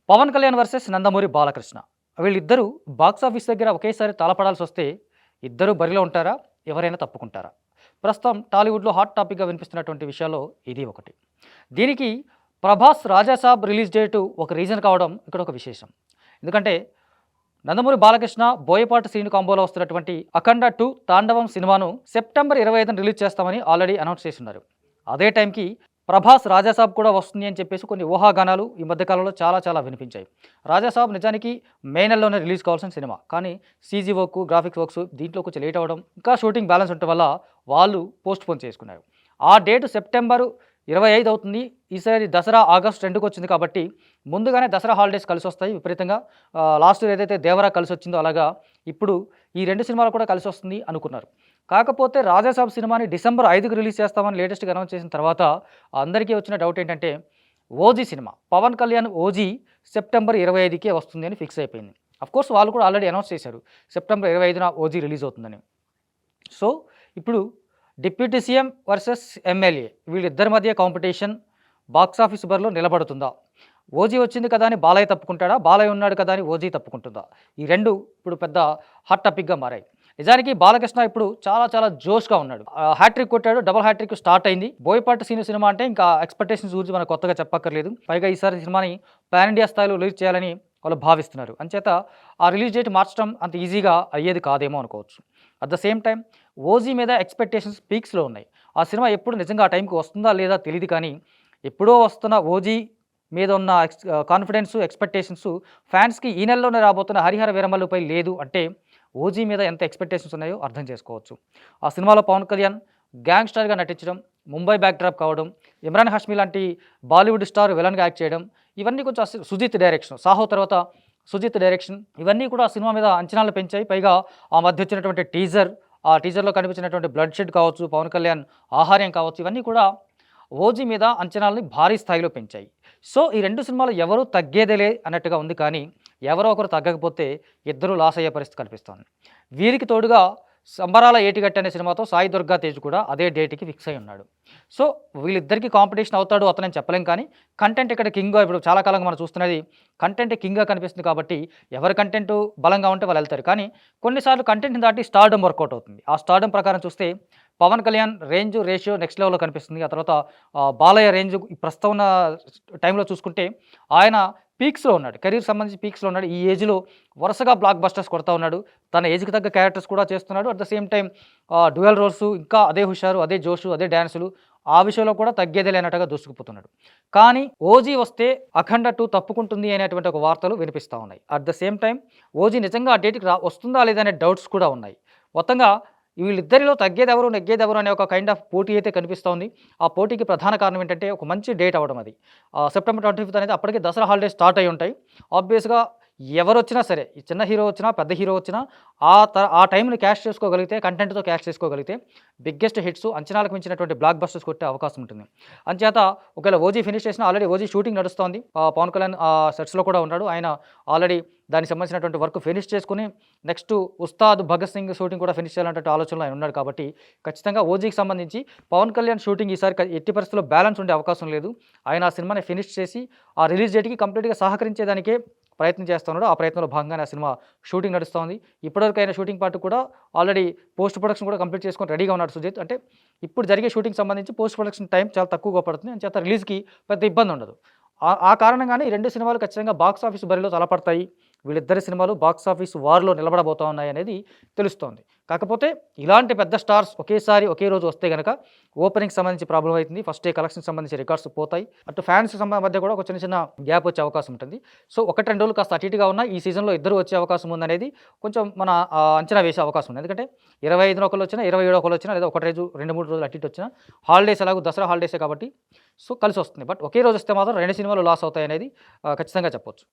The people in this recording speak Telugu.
పవన్ కళ్యాణ్ వర్సెస్ నందమూరి బాలకృష్ణ. వీళ్ళిద్దరూ బాక్సాఫీస్ దగ్గర ఒకేసారి తలపడాల్సొస్తే ఇద్దరు బరిలో ఉంటారా? ఎవరైనా తప్పుకుంటారా? ప్రస్తుతం టాలీవుడ్‌లో హాట్ టాపిక్‌గా వినిపిస్తున్నటువంటి విషయాల్లో ఇది ఒకటి. దీనికి ప్రభాస్ 'రాజాసాబ్' రిలీజ్ డేటు ఒక రీజన్ కావడం ఇక్కడ ఒక విశేషం. ఎందుకంటే నందమూరి బాలకృష్ణ, బోయపాటి శ్రీను కాంబోలో వస్తున్నటువంటి 'అఖండ 2 తాండవం' సినిమాను సెప్టెంబర్ 25న రిలీజ్ చేస్తామని ఆల్రెడీ అనౌన్స్ చేసున్నారు. అదే టైంకి ప్రభాస్ 'రాజాసాబ్' కూడా వస్తుంది అని చెప్పేసి కొన్ని ఊహాగానాలు ఈ మధ్య కాలంలో చాలా వినిపించాయి. 'రాజాసాబ్' నిజానికి మే నెలలోనే రిలీజ్ కావాల్సిన సినిమా. కానీ సీజీ వర్క్, గ్రాఫిక్స్ వర్క్స్ దీంట్లో కొంచెం లేట్ అవ్వడం, ఇంకా షూటింగ్ బ్యాలెన్స్ ఉండటం వల్ల వాళ్ళు పోస్ట్‌పోన్ చేసుకున్నారు. ఆ డేట్ సెప్టెంబర్ 25 అవుతుంది. ఈసారి దసరా ఆగస్టు 2కి వచ్చింది కాబట్టి ముందుగానే దసరా హాలిడేస్ కలిసొస్తాయి విపరీతంగా. లాస్ట్ ఇయర్ ఏదైతే 'దేవరా' కలిసొచ్చిందో అలాగా ఇప్పుడు ఈ 2 సినిమాలు కూడా కలిసొస్తుంది అనుకున్నారు. కాకపోతే 'రాజాసాబ్' సినిమాని డిసెంబర్ 5కి రిలీజ్ చేస్తామని లేటెస్ట్‌గా అనౌన్స్ చేసిన తర్వాత అందరికీ వచ్చిన డౌట్ ఏంటంటే 'ఓజీ' సినిమా, పవన్ కళ్యాణ్ 'ఓజీ' సెప్టెంబర్ 25కే వస్తుంది అని ఫిక్స్ అయిపోయింది. అఫ్‌కోర్స్ వాళ్ళు కూడా ఆల్రెడీ అనౌన్స్ చేశారు సెప్టెంబర్ 25న 'ఓజీ' రిలీజ్ అవుతుందని. సో ఇప్పుడు డిప్యూటీ సీఎం వర్సెస్ ఎమ్మెల్యే వీళ్ళిద్దరి మధ్య కాంపిటీషన్ బాక్సాఫీస్ బరిలో నిలబడుతుందా? 'ఓజీ' వచ్చింది కదా అని బాలయ్య తప్పుకుంటాడా? బాలయ్య ఉన్నాడు కదా అని 'ఓజీ' తప్పుకుంటుందా? ఈ రెండు ఇప్పుడు పెద్ద హాట్ టాపిక్‌గా మారాయి. నిజానికి బాలకృష్ణ ఇప్పుడు చాలా జోష్‌గా ఉన్నాడు. హ్యాట్రిక్ కొట్టాడు, డబుల్ హ్యాట్రిక్ స్టార్ట్ అయింది. బోయపాటి శ్రీను సినిమా అంటే ఇంకా ఎక్స్‌పెక్టేషన్స్ గురించి మనకు కొత్తగా చెప్పక్కర్లేదు. పైగా ఈసారి సినిమాని పాన్ ఇండియా స్థాయిలో రిలీజ్ చేయాలని వాళ్ళు భావిస్తున్నారు. అంచేత ఆ రిలీజ్ డేట్ మార్చడం అంత ఈజీగా అయ్యేది కాదేమో అనుకోవచ్చు. At the same time 'OG' మీద ఎక్స్‌పెక్టేషన్స్ పీక్స్‌లో ఉన్నాయి. ఆ సినిమా ఎప్పుడు నిజంగా ఆ టైంకి వస్తుందా లేదా తెలీదు కానీ ఎప్పుడో వస్తున్న 'ఓజీ' మీద ఉన్న కాన్ఫిడెన్సు, ఎక్స్‌పెక్టేషన్సు ఫ్యాన్స్‌కి ఈ నెలలోనే రాబోతున్న 'హరిహర వీరమల్లు'పై లేదు అంటే 'ఓజీ' మీద ఎంత ఎక్స్‌పెక్టేషన్స్ ఉన్నాయో అర్థం చేసుకోవచ్చు. ఆ సినిమాలో పవన్ కళ్యాణ్ గ్యాంగ్‌స్టర్‌గా నటించడం, ముంబై బ్యాక్‌డ్రాప్ కావడం, ఇమ్రాన్ హష్మి లాంటి బాలీవుడ్ స్టార్ విలన్‌గా యాక్ట్ చేయడం, ఇవన్నీ కొంచెం సుజిత్ డైరెక్షన్, 'సాహో' తర్వాత సుజిత్ డైరెక్షన్ ఇవన్నీ కూడా ఆ సినిమా మీద అంచనాలు పెంచాయి. పైగా ఆ మధ్య వచ్చినటువంటి టీజర్, ఆ టీజర్‌లో కనిపించినటువంటి బ్లడ్ షెడ్ కావచ్చు, పవన్ కళ్యాణ్ ఆహార్యం కావచ్చు, ఇవన్నీ కూడా 'ఓజీ' మీద అంచనాలని భారీ స్థాయిలో పెంచాయి. సో ఈ 2 సినిమాలు ఎవరు తగ్గేదేలే అన్నట్టుగా ఉంది కానీ ఎవరో ఒకరు తగ్గకపోతే ఇద్దరు లాస్ అయ్యే పరిస్థితి కనిపిస్తోంది. వీరికి తోడుగా 'సంబరాల ఏటిగట్టు' అనే సినిమాతో సాయి దుర్గా తేజ్ కూడా అదే డేట్‌కి ఫిక్స్ అయ్యి ఉన్నాడు. సో వీళ్ళిద్దరికీ కాంపిటీషన్ అవుతాడు అతనని చెప్పలేం కానీ కంటెంట్ ఇక్కడ కింగ్‌గా ఇప్పుడు చాలా కాలంగా మనం చూస్తున్నది కంటెంట్ కింగ్‌గా కనిపిస్తుంది కాబట్టి ఎవరి కంటెంట్ బలంగా ఉంటే వాళ్ళు వెళ్తారు. కానీ కొన్నిసార్లు కంటెంట్‌ని దాటి స్టార్డమ్ వర్కౌట్ అవుతుంది. ఆ స్టార్డమ్ ప్రకారం చూస్తే Pawan Kalyan range, ratio next లెవెల్‌లో కనిపిస్తుంది. ఆ తర్వాత బాలయ్య రేంజ్ ప్రస్తుతం ఉన్న టైంలో చూసుకుంటే ఆయన పీక్స్‌లో ఉన్నాడు. కెరీర్ సంబంధించి పీక్స్‌లో ఉన్నాడు. ఈ ఏజ్‌లో వరుసగా బ్లాక్ బస్టర్స్ కొడతా ఉన్నాడు. తన ఏజ్‌కి తగ్గ క్యారెక్టర్స్ కూడా చేస్తున్నాడు. At the same time dual roles ఇంకా అదే హుషారు, అదే జోషు, అదే డాన్సులు ఆ విషయంలో కూడా తగ్గేదే లేనట్టుగా దూసుకుపోతున్నాడు. కానీ 'ఓజీ' వస్తే 'అఖండ 2' తప్పుకుంటుంది అనేటువంటి ఒక వార్తలు వినిపిస్తా ఉన్నాయి. At the same time 'OG' నిజంగా ఆ డేట్‌కి వస్తుందా లేదా అనే డౌట్స్ కూడా ఉన్నాయి. మొత్తంగా వీళ్ళిద్దరిలో తగ్గేదెవరు, నెగ్గేదెవరు అనే ఒక కైండ్ ఆఫ్ పోటీ అయితే కనిపిస్తోంది. ఆ పోటీకి ప్రధాన కారణం ఏంటంటే ఒక మంచి డేట్ అవ్వడం అది. సెప్టెంబర్ 25 అనేది అప్పటికి దసరా హాలిడేస్ స్టార్ట్ అయ్యి ఉంటాయి. ఆబ్వియస్‌గా ఎవరొచ్చినా సరే, ఈ చిన్న హీరో వచ్చినా, పెద్ద హీరో వచ్చినా ఆ టైంని క్యాష్ చేసుకోగలిగితే, కంటెంట్‌తో క్యాష్ చేసుకోగలిగితే బిగ్గెస్ట్ హిట్స్, అంచనాలకు మించినటువంటి బ్లాక్ బస్టర్స్ కొట్టే అవకాశం ఉంటుంది. అంచేత ఒకవేళ 'ఓజీ' ఫినిష్ చేసినా ఆల్రెడీ 'ఓజీ' షూటింగ్ నడుస్తోంది. పవన్ కళ్యాణ్ సెట్స్‌లో కూడా ఉన్నాడు. ఆయన ఆల్రెడీ దానికి సంబంధించినటువంటి వర్క్ ఫినిష్ చేసుకొని నెక్స్ట్ 'ఉస్తాద్ భగత్ సింగ్' షూటింగ్ కూడా ఫినిష్ చేయాలన్నటువంటి ఆలోచనలో ఆయన ఉన్నాడు కాబట్టి ఖచ్చితంగా 'ఓజీకి' సంబంధించి పవన్ కళ్యాణ్ షూటింగ్ ఈసారి ఎట్టి పరిస్థితుల్లో బ్యాలెన్స్ ఉండే అవకాశం లేదు. ఆయన ఆ సినిమాని ఫినిష్ చేసి ఆ రిలీజ్ డేట్‌కి కంప్లీట్‌గా సహకరించేదానికే ప్రయత్నం చేస్తున్నాడు. ఆ ప్రయత్నంలో భాగంగానే ఆ సినిమా షూటింగ్ నడుస్తోంది. ఇప్పటివరకు అయిన షూటింగ్ పార్ట్ కూడా ఆల్రెడీ పోస్ట్ ప్రొడక్షన్ కూడా కంప్లీట్ చేసుకొని రెడీగా ఉన్నాడు సుజిత్. అంటే ఇప్పుడు జరిగే షూటింగ్ సంబంధించి పోస్ట్ ప్రొడక్షన్ టైం చాలా తక్కువగా పడుతుంది. అంచేత రిలీజ్‌కి పెద్ద ఇబ్బంది ఉండదు. ఆ కారణంగానే ఈ 2 సినిమాలు ఖచ్చితంగా బాక్సాఫీస్ బరిలో తలపడతాయి. వీళ్ళిద్దరి సినిమాలు బాక్సాఫీస్ వార్‌లో నిలబడబోతా ఉన్నాయనేది తెలుస్తోంది. కాకపోతే ఇలాంటి పెద్ద స్టార్స్ ఒకేసారి ఒకే రోజు వస్తే గనక ఓపెనింగ్‌కి సంబంధించి ప్రాబ్లమ్ అవుతుంది. ఫస్ట్ డే కలెక్షన్‌కి సంబంధించి రికార్డ్స్ పోతాయి. అటు ఫ్యాన్స్ మధ్య కూడా ఒక చిన్న గ్యాప్ వచ్చే అవకాశం ఉంటుంది. సో 1, 2 రోజులు కాస్త అటు ఇటుగా ఉన్నా ఈ సీజన్‌లో ఇద్దరు వచ్చే అవకాశం ఉందనేది కొంచెం మన అంచనా వేసే అవకాశం ఉంది. ఎందుకంటే 25న ఒకళ్ళొచ్చినా, 27 ఒకళ్ళొచ్చినా లేదా ఒక రోజు 2, 3 రోజులు అటు ఇటు వచ్చినా హాలిడేస్ ఎలాగో దసరా హాలిడేసే కాబట్టి సో కలిసొస్తుంది. బట్ ఒకే రోజు వస్తే మాత్రం 2 సినిమాలు లాస్ అవుతాయనేది ఖచ్చితంగా చెప్పొచ్చు.